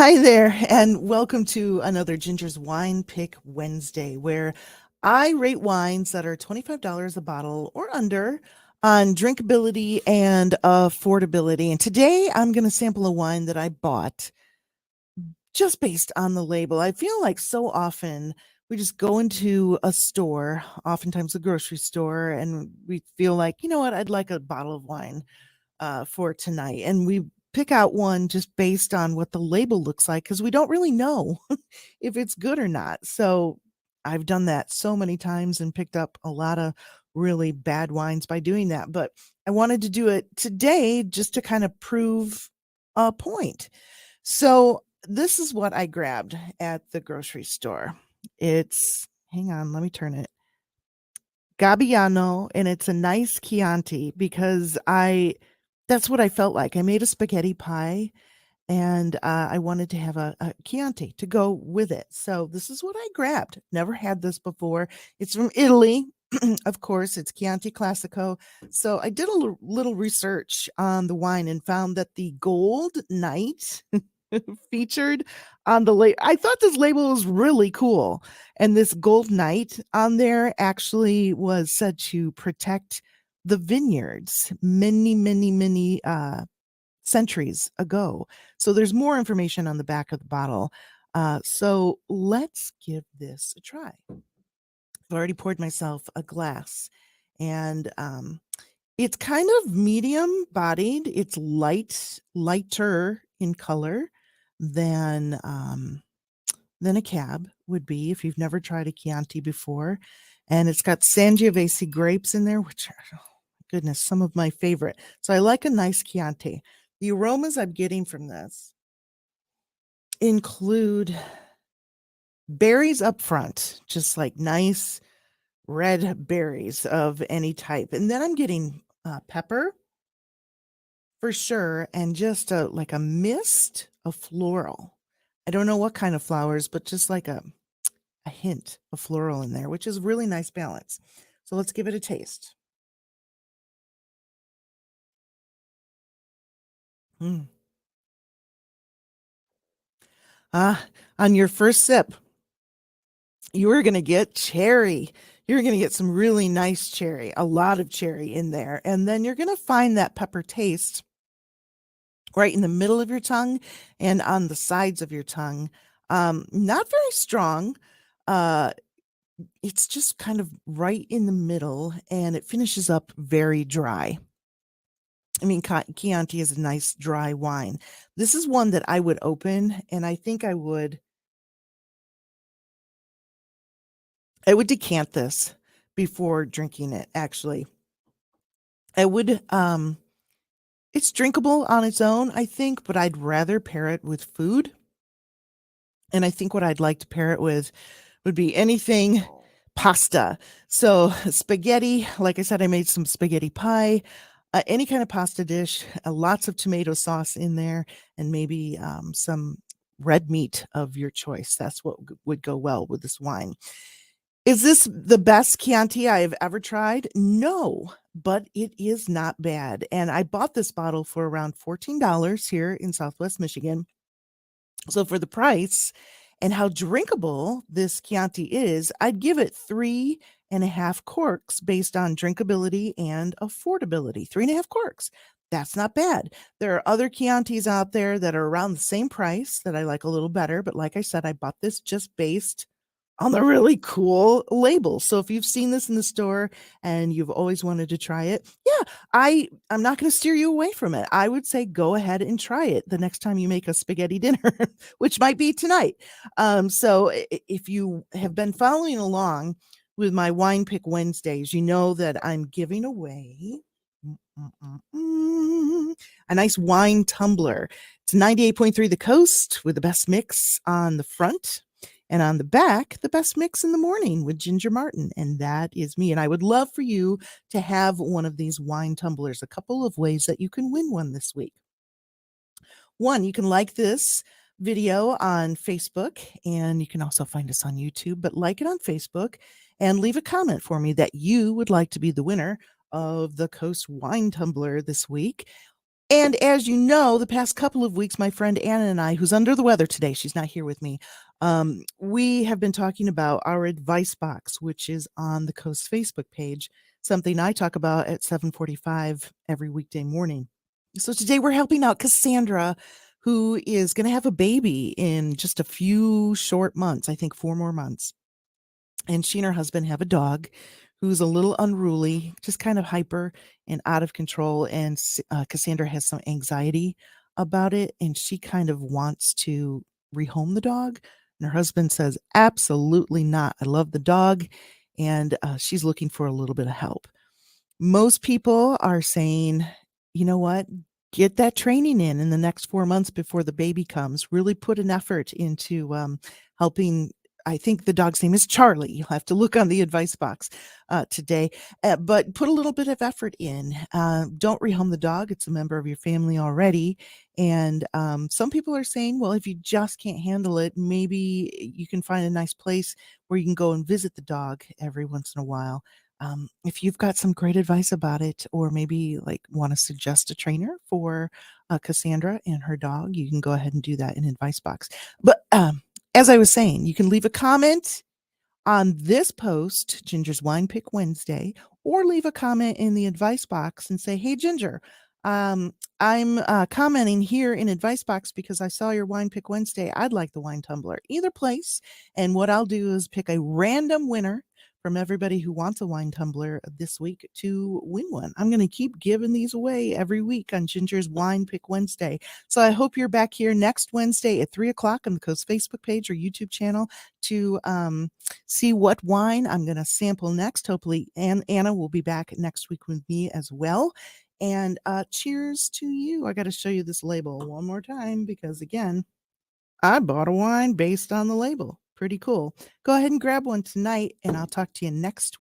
Hi there, and welcome to another Ginger's Wine Pick Wednesday, where I rate wines that are $25 a bottle or under on drinkability and affordability. And today I'm going to sample a wine that I bought just based on the label. I feel like so often we just go into a store, oftentimes a grocery store, and we feel like, you know what, I'd like a bottle of wine for tonight. And we pick out one just based on what the label looks like because we don't really know if it's good or not. So I've done that so many times and picked up a lot of really bad wines by doing that. But I wanted to do it today just to kind of prove a point. So this is what I grabbed at the grocery store. It's, hang on, let me turn it. Gabbiano, and it's a nice Chianti because that's what I felt like. I made a spaghetti pie and I wanted to have a Chianti to go with it. So this is what I grabbed. Never had this before. It's from Italy. Of course, it's Chianti Classico. So I did a little research on the wine and found that the Gold Knight featured on the label. I thought this label was really cool. And this Gold Knight on there actually was said to protect the vineyards many centuries ago. So there's more information on the back of the bottle. So let's give this a try. I've already poured myself a glass, and it's kind of medium bodied. It's lighter in color than a cab would be if you've never tried a Chianti before. And it's got Sangiovese grapes in there, which are, oh, goodness, some of my favorite. So I like a nice Chianti. The aromas I'm getting from this include berries up front, just like nice red berries of any type. And then I'm getting pepper for sure, and just like a mist of floral. I don't know what kind of flowers, but just like a hint of floral in there, which is really nice balance. So let's give it a taste. Mm. On your first sip, you are going to get cherry. You're going to get some really nice cherry, a lot of cherry in there. And then you're going to find that pepper taste right in the middle of your tongue and on the sides of your tongue. Not very strong. Uh, it's just kind of right in the middle, and it finishes up very dry. I mean, Chianti is a nice dry wine. This is one that I would open, and I think I would decant this before drinking it, actually. I would it's drinkable on its own, I think, but I'd rather pair it with food. And I think what I'd like to pair it with would be anything pasta. So spaghetti, like I said, I made some spaghetti pie, any kind of pasta dish, lots of tomato sauce in there, and maybe some red meat of your choice. That's what would go well with this wine. Is this the best Chianti I have ever tried? No, but it is not bad. And I bought this bottle for around $14 here in Southwest Michigan. So for the price and how drinkable this Chianti is, I'd give it 3.5 corks based on drinkability and affordability. 3.5 corks. That's not bad. There are other Chiantis out there that are around the same price that I like a little better. But like I said, I bought this just based on the really cool label. So if you've seen this in the store and you've always wanted to try it, yeah, I'm not going to steer you away from it. I would say go ahead and try it the next time you make a spaghetti dinner, which might be tonight. So if you have been following along with my Wine Pick Wednesdays, you know that I'm giving away a nice wine tumbler. It's 98.3 The Coast with the best mix on the front. And on the back, the best mix in the morning with Ginger Martin. And that is me. And I would love for you to have one of these wine tumblers. A couple of ways that you can win one this week. One, you can like this video on Facebook, and you can also find us on YouTube, but like it on Facebook and leave a comment for me that you would like to be the winner of the Coast Wine Tumbler this week. And as you know, the past couple of weeks, my friend Anna and I, who's under the weather today, she's not here with me, we have been talking about our advice box, which is on the Coast Facebook page, something I talk about at 7:45 every weekday morning. So today we're helping out Cassandra, who is going to have a baby in just a few short months, I think 4 more months. And she and her husband have a dog who's a little unruly, just kind of hyper and out of control. And Cassandra has some anxiety about it, and she kind of wants to rehome the dog. And her husband says, absolutely not. I love the dog. And she's looking for a little bit of help. Most people are saying, you know what? Get that training in the next 4 months before the baby comes. Really put an effort into helping. I think the dog's name is Charlie. You'll have to look on the advice box today, but put a little bit of effort in. Don't rehome the dog. It's a member of your family already. And some people are saying, well, if you just can't handle it, maybe you can find a nice place where you can go and visit the dog every once in a while. If you've got some great advice about it, or maybe like want to suggest a trainer for Cassandra and her dog, you can go ahead and do that in advice box. But as I was saying, you can leave a comment on this post, Ginger's Wine Pick Wednesday, or leave a comment in the advice box and say, hey, Ginger, I'm commenting here in advice box because I saw your Wine Pick Wednesday. I'd like the wine tumbler, either place. And what I'll do is pick a random winner from everybody who wants a wine tumbler this week to win one. I'm going to keep giving these away every week on Ginger's Wine Pick Wednesday. So I hope you're back here next Wednesday at 3:00 on the Coast Facebook page or YouTube channel to see what wine I'm going to sample next. Hopefully, Anna will be back next week with me as well. And cheers to you. I got to show you this label one more time because, again, I bought a wine based on the label. Pretty cool. Go ahead and grab one tonight, and I'll talk to you next